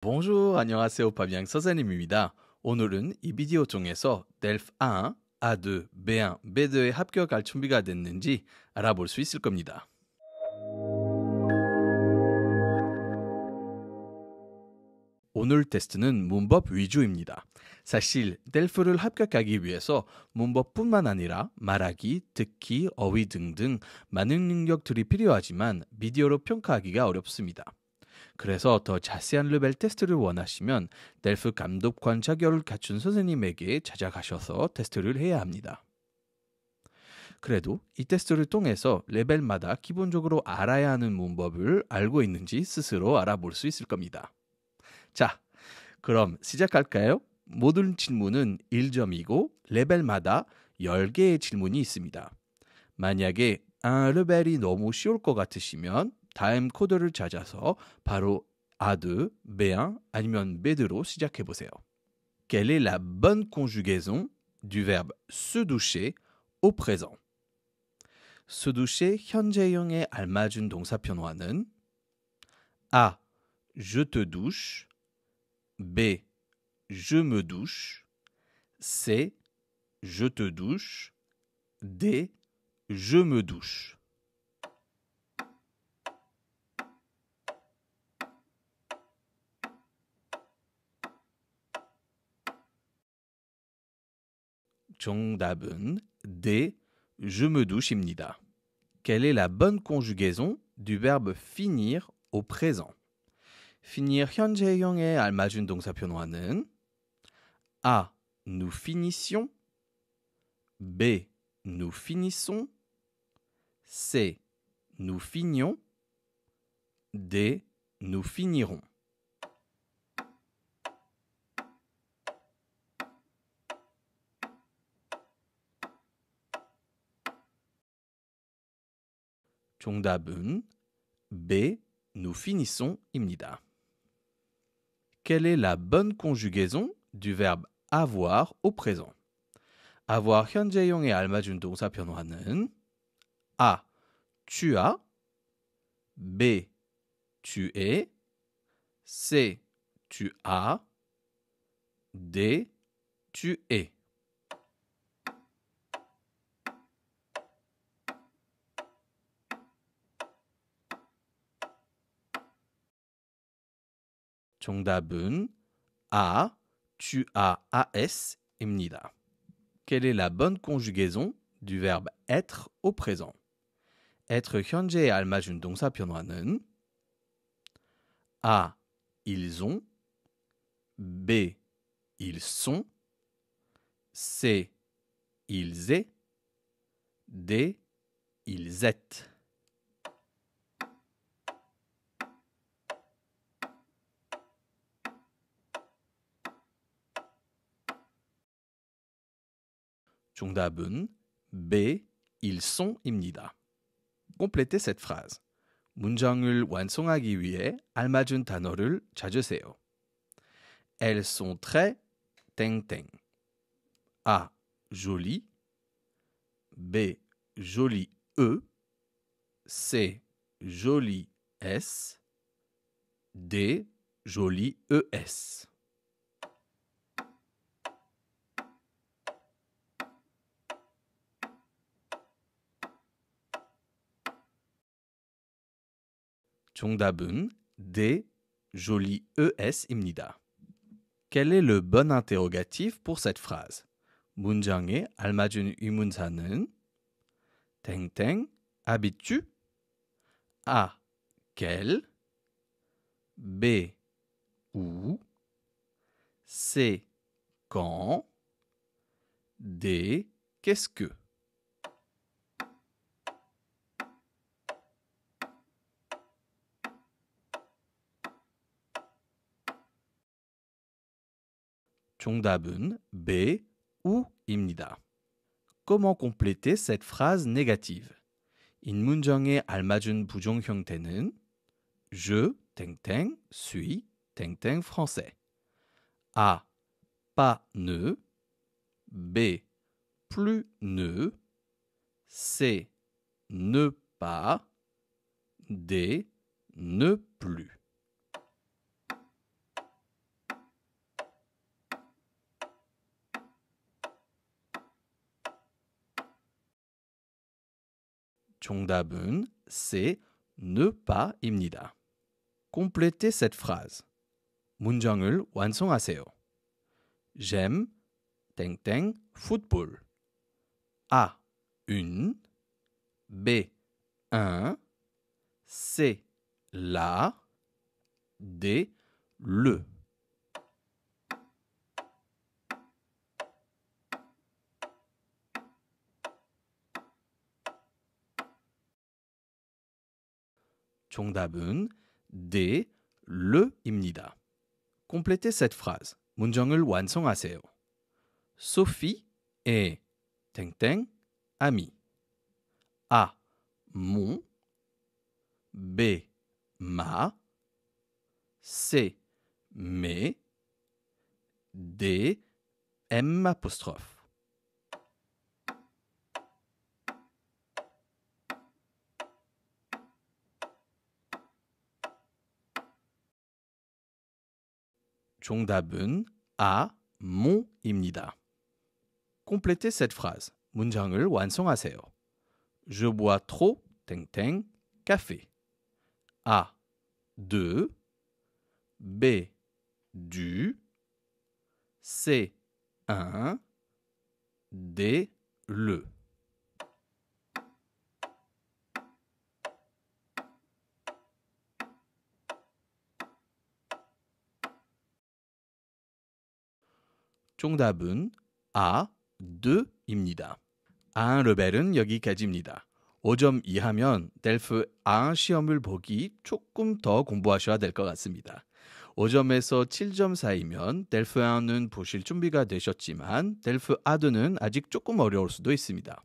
Bonjour, 안녕하세요. 파비앙 선생님입니다. 오늘은 이 비디오 중에서 델프 A1, A2, B1, B2에 합격할 준비가 됐는지 알아볼 수 있을 겁니다. 오늘 테스트는 문법 위주입니다. 사실 델프를 합격하기 위해서 문법뿐만 아니라 말하기, 듣기, 어휘 등등 많은 능력들이 필요하지만 비디오로 평가하기가 어렵습니다. 그래서 더 자세한 레벨 테스트를 원하시면 델프 감독관 자격을 갖춘 선생님에게 찾아가셔서 테스트를 해야 합니다. 그래도 이 테스트를 통해서 레벨마다 기본적으로 알아야 하는 문법을 알고 있는지 스스로 알아볼 수 있을 겁니다. 자, 그럼 시작할까요? 모든 질문은 1점이고 레벨마다 10개의 질문이 있습니다. 만약에 레벨이 너무 쉬울 것 같으시면 다음 코드를 찾아서 바로 A2, B1 아니면 B2로 시작해 보세요. Quelle est la bonne conjugaison du verbe se doucher au présent? se doucher 현재형에 알맞은 동사 변화는 A. Je te douche. B. Je me douche. C. Je te douche. D. Je me douche. 정답은 D. Je me douche입니다. Quelle est la bonne conjugaison du verbe finir au présent? finir 현재형에 알맞은 동사 변화는 A. Nous finissions. B. Nous finissons. C. Nous finions. D. Nous finirons. 정답은 B. Nous finissons입니다. Quelle est la bonne conjugaison du verbe avoir au présent? avoir 현재형에 알맞은 동사 변화는 A. Tu as. B. Tu es. C. Tu as. D. Tu es. 정답은 A. Tu as 입니다. Quelle est la bonne conjugaison du verbe être au présent? être 현재에 알맞은 동사 변화는 A. Ils ont. B. Ils sont. C. Ils aient. D. Ils aient. 정답은 B. Ils sont입니다. complétez cette phrase. 문장을 완성하기 위해 알맞은 단어를 찾으세요. Elles sont très 땡땡. A. Joli. B. Joli E. C. Joli S. D. Joli ES. 정답은 D. Joli ES입니다. Quel est le bon interrogatif pour cette phrase? 문장에 알맞은 의문사는 땡땡 habites-tu? A. Quel? B. Où? C. Quand? D. Qu'est-ce que? 정답은 B. Ou입니다. Comment compléter cette phrase négative? 인문정에 알맞은 부정 형태는 Je, 땡땡, suis, 땡땡, français. A. Pas ne. B. Plus ne. C. Ne pas. D. Ne plus. 정답은 c'est ne pas입니다. complétez cette phrase. 문장을 완성하세요. J'aime 땡땡 football. A. Une. B. Un. C. La. D. Le. 정답은 D. le입니다. complétez cette phrase. 문장을 완성하세요. Sophie est 땡땡 ami. A. Mon. B. Ma. C. Mes. D. M apostrophe. 정답은 A. mon입니다. complétez cette phrase. 문장을 완성하세요. Je bois trop 땡땡 café. A. De. B. Du. C. Un. D. Le. 정답은 A. 2입니다. A1 레벨은 여기까지입니다. 5점 이하면 델프 A1 시험을 보기 조금 더 공부하셔야 될 것 같습니다. 5점에서 7점 사이면 델프 A1은 보실 준비가 되셨지만 델프 A2는 아직 조금 어려울 수도 있습니다.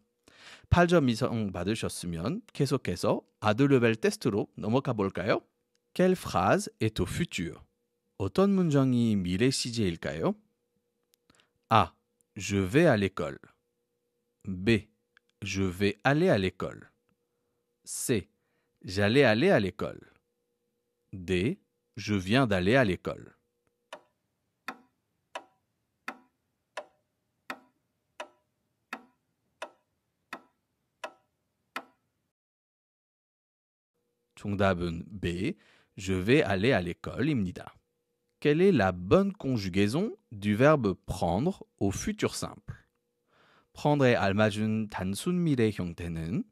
8점 이상 받으셨으면 계속해서 A2 레벨 테스트로 넘어가 볼까요? Quelle phrase est au futur? 어떤 문장이 미래 시제일까요? A. Je vais à l'école. B. Je vais aller à l'école. C. J'allais aller à l'école. D. Je viens d'aller à l'école. 정답은 B. Je vais aller à l'école입니다. Quelle est la bonne conjugaison du verbe prendre au futur simple? prendre의 알맞은 단순 미래 형태는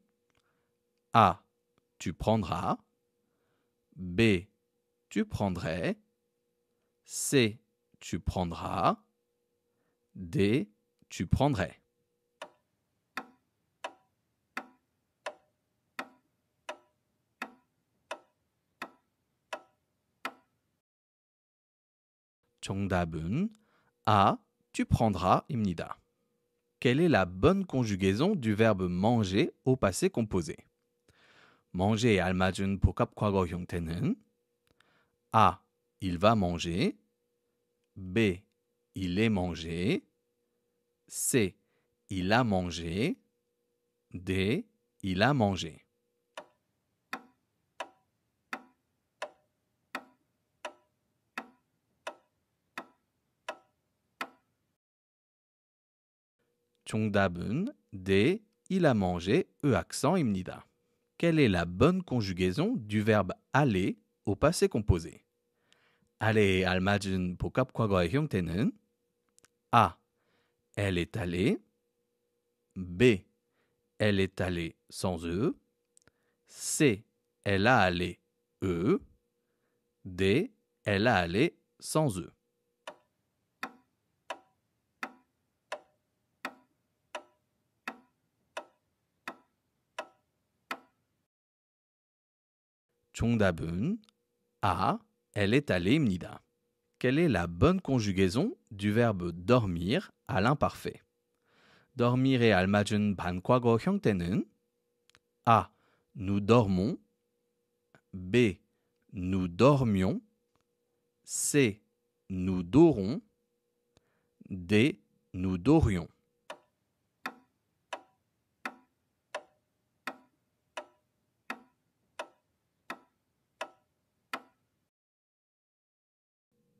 A. Tu prendras. B. Tu prendrais. C. Tu prendras. D. Tu prendrais. 정답은 A. Tu prendras입니다. Quelle est la bonne conjugaison du verbe manger au passé composé? manger의 알맞은 복합 과거 형태는 A. Il va manger. B. Il est mangé. C. Il a mangé. D. Il a mangé. 정답은 D. Il a mangé accent입니다. Quelle est la bonne conjugaison du verbe aller au passé composé? aller의 알맞은 복합 과거의 형태는 A. Elle est allée. B. Elle est allée sans E. C. Elle a allé E. D. Elle a allé sans E. 정답은 A. Elle est allée 입니다. Quelle est la bonne conjugaison du verbe dormir à l'imparfait? dormir의 알맞은 반과거 형태는 A. Nous dormons. B. Nous dormions. C. Nous dorons. D. Nous dorrions.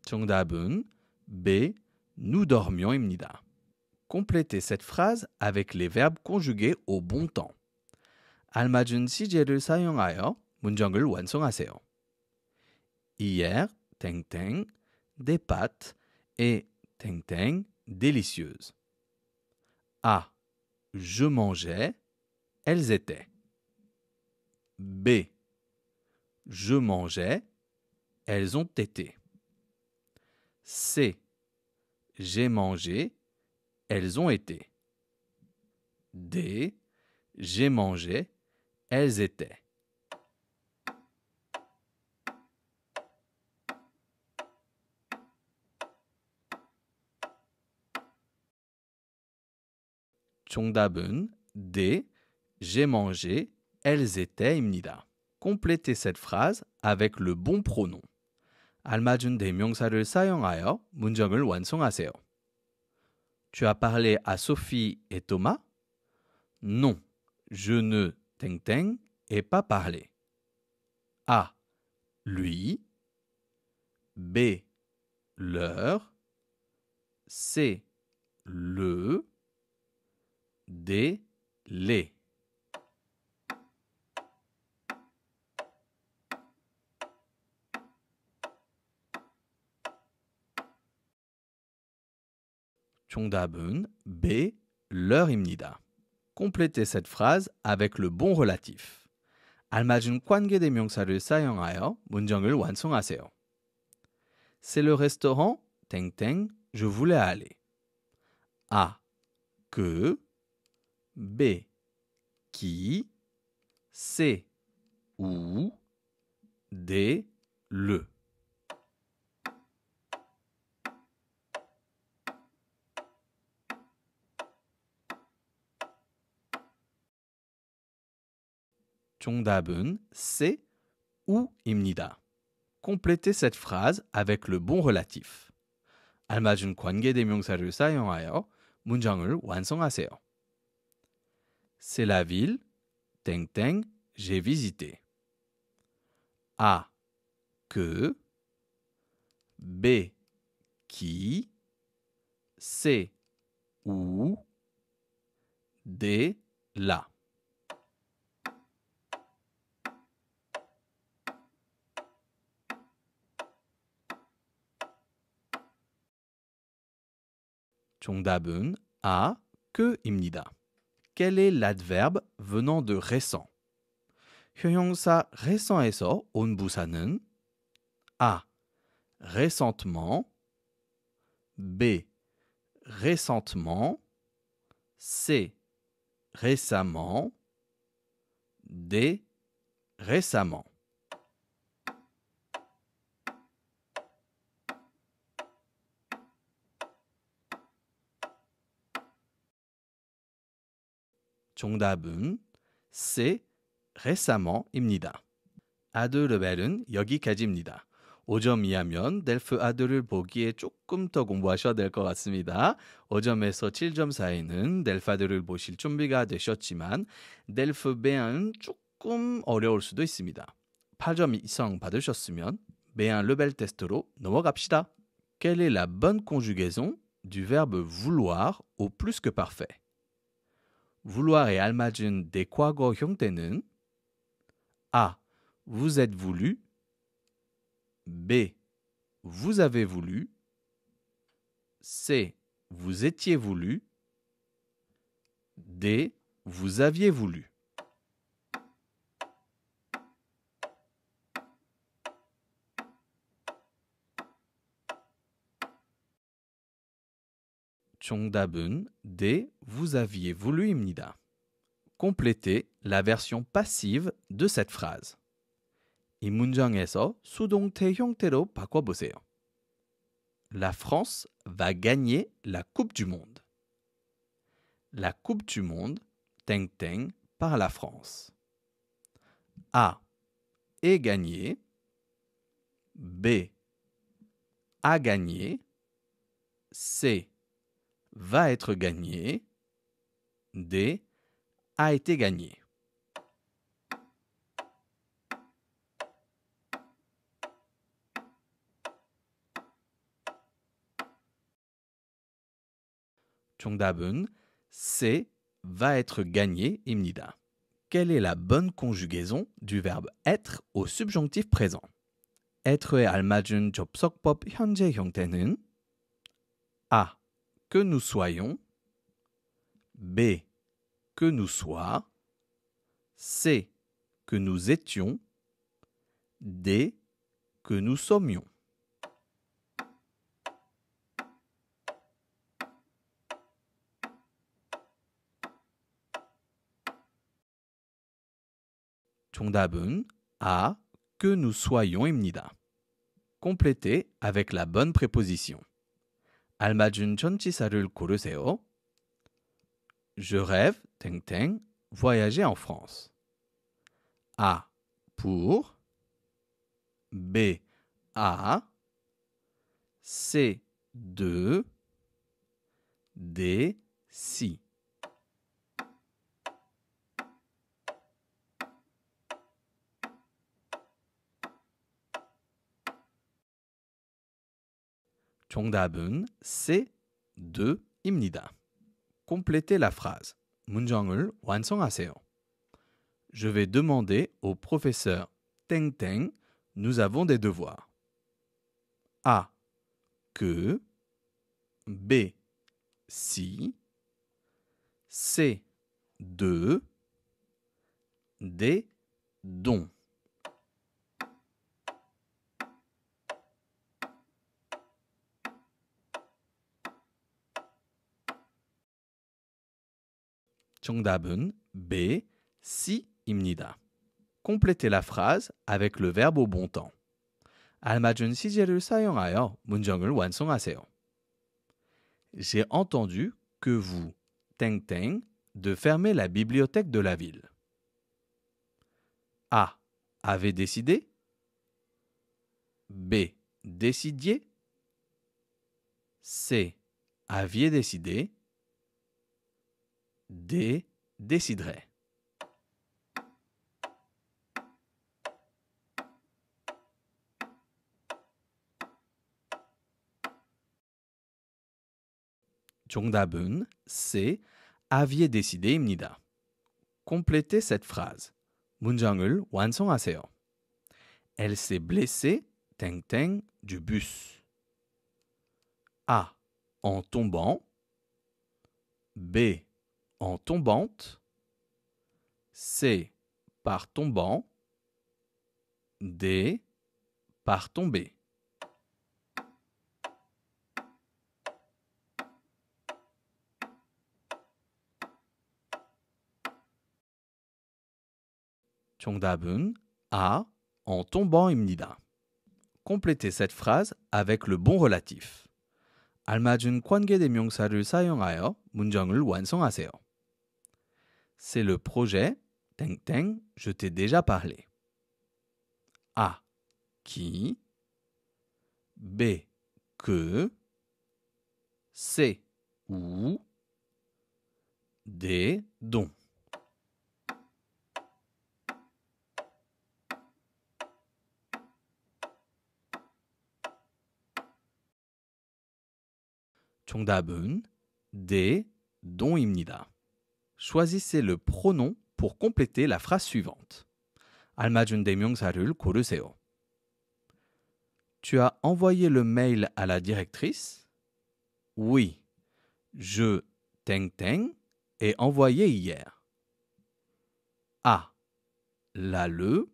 정답은 B. Nous dormions입니다. Complétez cette phrase avec les verbes conjugués au bon temps. 알맞은 시제를 사용하여 문장을 완성하세요. Hier, 땡땡, des pâtes et 땡땡 délicieuses. A. Je mangeais, elles étaient. B. Je mangeais, elles ont été. C. J'ai mangé, elles ont été. D. J'ai mangé, elles étaient. 정답은 D. J'ai mangé, elles étaient 입니다. Complétez cette phrase avec le bon pronom. 알맞은 대명사를 사용하여 문장을 완성하세요. Tu as parlé à Sophie et Thomas? Non, je ne 땡땡 ai pas parlé. A. Lui. B. Leur. C. Le. D. Les. 정답은 B. Leur입니다. Complétez cette phrase avec le bon relatif. 알맞은 관계대명사를 사용하여 문장을 완성하세요. C'est le restaurant 땡땡 je voulais aller. A. Que. B. Qui. C. Où. D. Le. 정답은 C. Ou입니다. Complétez cette phrase avec le bon relatif. 알맞은 관계대명사를 사용하여 문장을 완성하세요. C'est la ville 땡땡 j'ai visité. A. Que. B. Qui. C. Où. D. La. 정답은 A. Que입니다. Quel est l'adverbe venant de récent? 형용사 récent에서 온 부사는 A. Récentement. B. Récentement. C. Récemment. D. Récemment. 정답은 C. récemment입니다. 아드 레벨은 여기까지입니다. 5점 이하면 델프 아드를 보기에 조금 더 공부하셔야 될 것 같습니다. 5점에서 7점 사이는 델프 아드를 보실 준비가 되셨지만 델프 B1은 조금 어려울 수도 있습니다. 8점 이상 받으셨으면 B1 레벨 테스트로 넘어갑시다. Quelle est la bonne conjugaison du verbe vouloir au plus que parfait? vouloir에 알맞은 대과거 형태는 A. Vous êtes voulu. B. Vous avez voulu. C. Vous étiez voulu. D. Vous aviez voulu. 정답은 D. Vous aviez voulu입니다. Complétez la version passive de cette phrase. 이 문장에서 수동태 형태로 바꿔보세요. La France va gagner la Coupe du Monde. La Coupe du Monde, 땡땡, par la France. A. Est gagné. B. A gagné. C. Va être gagné. D. A été gagné. 정답은 C. va être gagné입니다. Quelle est la bonne conjugaison du verbe être au subjonctif présent? Être 알맞은 접속법 현재 형태는 A. Que nous soyons. B. Que nous soient. C. Que nous étions. D. Que nous sommions. 정답은 A. Que nous soyons입니다. Complétez avec la bonne préposition. 알맞은 전치사를 고르세요. Je rêve, 땡땡, voyager en France. A. Pour. B. À. C. De. D. Si. 정답은 C. De입니다. Complétez la phrase. 문장을 완성하세요. Je vais demander au professeur 땡땡, nous avons des devoirs. A. Que. B. Si. C. De. D. dont. 정답은 B. si입니다. Complétez la phrase avec le verbe au bon temps. 알맞은 시제를 사용하여 문장을 완성하세요. J'ai entendu que vous, 땡땡, de fermer la bibliothèque de la ville. A. Avez décidé. B. Décidiez. C. Aviez décidé. D. Déciderait. 정답은 C. Aviez décidé입니다. Complétez cette phrase. 문장을 완성하세요. Elle s'est blessée, 땡땡, du bus. A. En tombant. B. En tombante. C. Par tombant. D. Par tomber. 정답은 A. En tombant입니다. Complétez cette phrase avec le bon relatif. 알맞은 관계대명사를 사용하여 문장을 완성하세요. C'est le projet, 땡땡, je t'ai déjà parlé. A. Qui. B. Que. C. Où. D. Dont. 정답은 D. dont 입니다. Choisissez le pronom pour compléter la phrase suivante. 알맞은 대명사를 고르세요. Tu as envoyé le mail à la directrice? Oui. Je, 땡땡, ai envoyé hier. A. La le.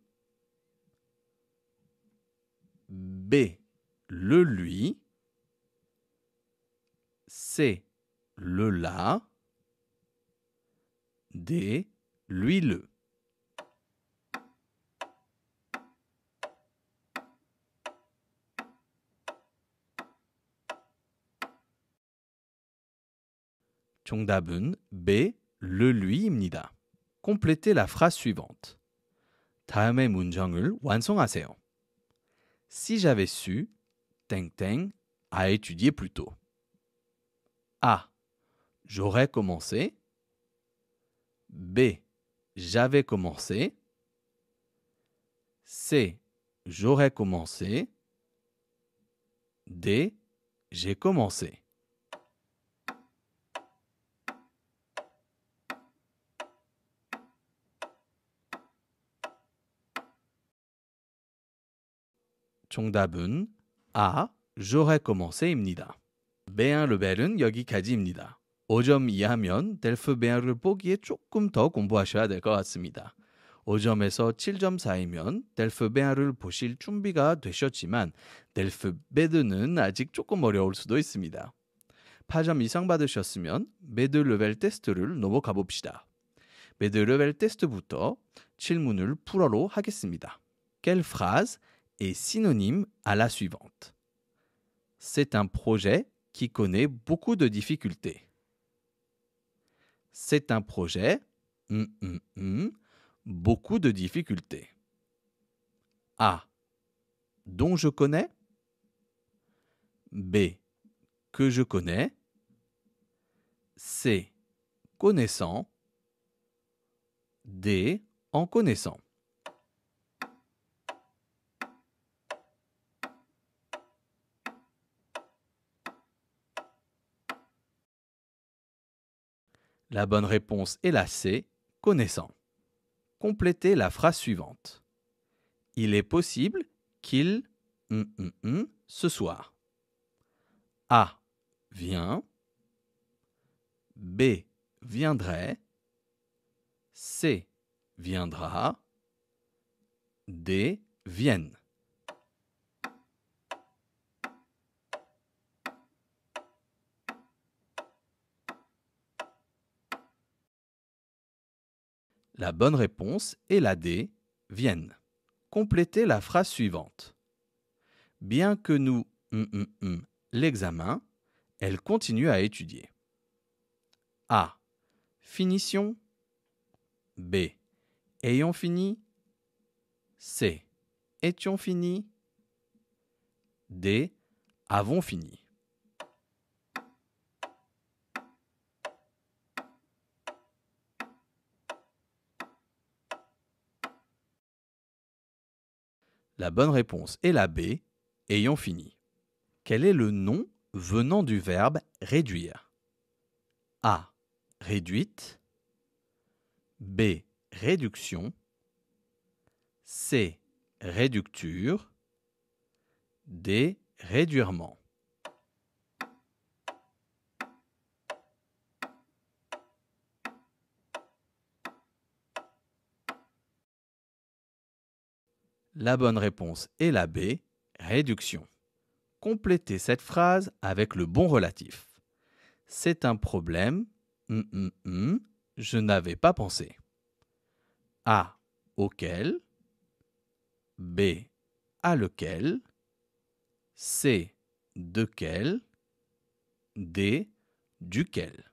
B. Le lui. C. Le la. D. Lui le. 정답은 B. le lui입니다. Complétez la phrase suivante. 다음의 문장을 완성하세요. Si j'avais su, 땡땡, à étudier plus tôt. A. J'aurais commencé. B. J'avais commencé. C. J'aurais commencé. D. J'ai commencé. 정답은 A. j'aurais commencé입니다. B1 레벨은 여기까지입니다. 5점 이하면 델프 B1을 보기에 조금 더 공부하셔야 될 것 같습니다. 5점에서 7점 사이면 델프 B1을 보실 준비가 되셨지만 델프 B2는 아직 조금 어려울 수도 있습니다. 8점 이상 받으셨으면 B2 레벨 테스트를 넘어가 봅시다. B2 레벨 테스트부터 질문을 풀어로 하겠습니다. Quelle phrase est synonyme à la suivante? C'est un projet qui connaît beaucoup de difficultés. C'est un projet, beaucoup de difficultés. A. Dont je connais. B. Que je connais. C. Connaissant. D. En connaissant. La bonne réponse est la C, connaissant. Complétez la phrase suivante. Il est possible qu'il ce soir. A. Vient. B. Viendrait. C. Viendra. D. Vienne. La bonne réponse est la D, viennent. Complétez la phrase suivante. Bien que nous l'examen, elle continue à étudier. A. Finition. B. Ayons fini. C. Étions fini. D. Avons fini. La bonne réponse est la B, ayons fini. Quel est le nom venant du verbe réduire? A. Réduite. B. Réduction. C. Réducture. D. Réduirement. La bonne réponse est la B, réduction. Complétez cette phrase avec le bon relatif. C'est un problème, je n'avais pas pensé. A. Auquel. B. À lequel. C. De quel. D. Duquel.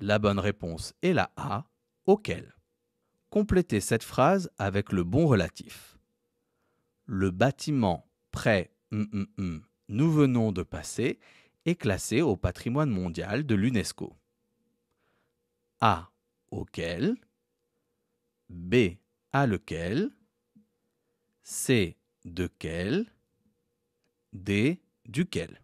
La bonne réponse est la A, auquel. Complétez cette phrase avec le bon relatif. Le bâtiment près nous venons de passer est classé au patrimoine mondial de l'UNESCO. A. Auquel. B. À lequel. C. De quel. D. Duquel.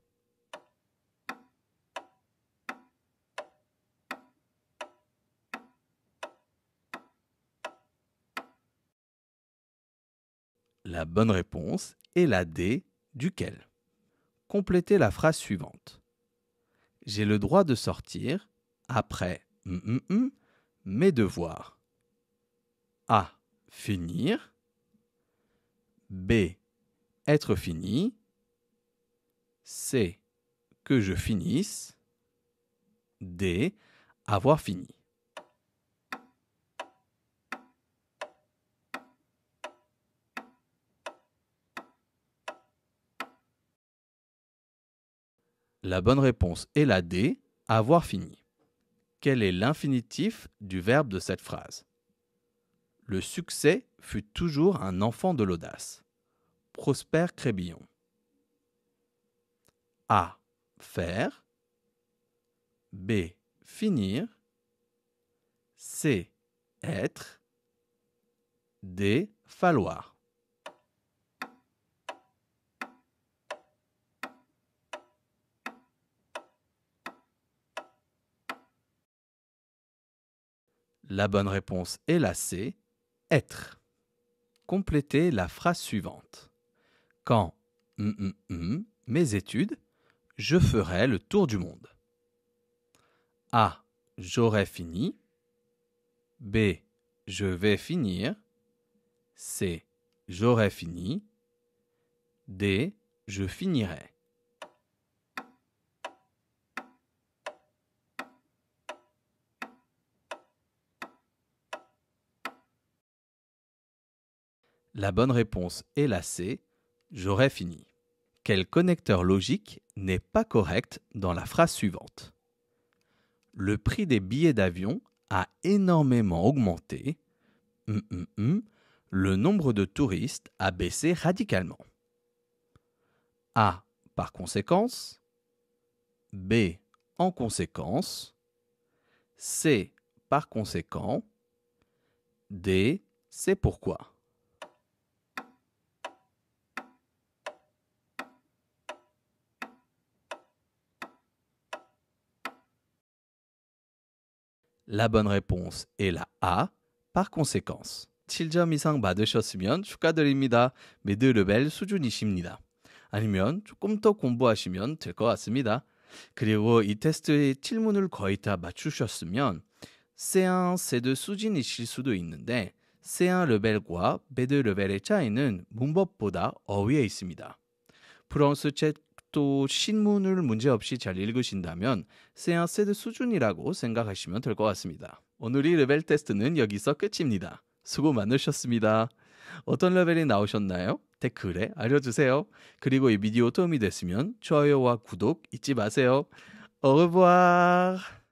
La bonne réponse est la D, duquel. Complétez la phrase suivante. J'ai le droit de sortir après mes devoirs. A. Finir. B. Être fini. C. Que je finisse. D. Avoir fini. La bonne réponse est la D, avoir fini. Quel est l'infinitif du verbe de cette phrase? Le succès fut toujours un enfant de l'audace. Prosper Crébillon. A. Faire. B. Finir. C. Être. D. Falloir. La bonne réponse est la C, être. Complétez la phrase suivante. Quand mes études, je ferai le tour du monde. A. J'aurai fini. B. Je vais finir. C. J'aurai fini. D. Je finirai. La bonne réponse est la C. J'aurai fini. Quel connecteur logique n'est pas correct dans la phrase suivante? Le prix des billets d'avion a énormément augmenté. Le nombre de touristes a baissé radicalement. A. Par conséquence. B. En conséquence. C. Par conséquent. D. C'est pourquoi. La bonne réponse est la A, par conséquence. 7점 이상 받으셨으면 축하드립니다. 미드 레벨 수준이십니다. 아니면 조금 더 공부하시면 될 것 같습니다. 그리고 이 테스트의 질문을 거의 다 맞추셨으면 C1, C2 수준이실 수도 있는데 C1 레벨과 B2 레벨의 차이는 문법보다 어휘에 있습니다. 프랑스 책도 신문을 문제없이 잘 읽으신다면 C1, C2 수준이라고 생각하시면 될 것 같습니다. 오늘의 레벨 테스트는 여기서 끝입니다. 수고 많으셨습니다. 어떤 레벨이 나오셨나요? 댓글에 알려주세요. 그리고 이 비디오 도움이 됐으면 좋아요와 구독 잊지 마세요. Au revoir.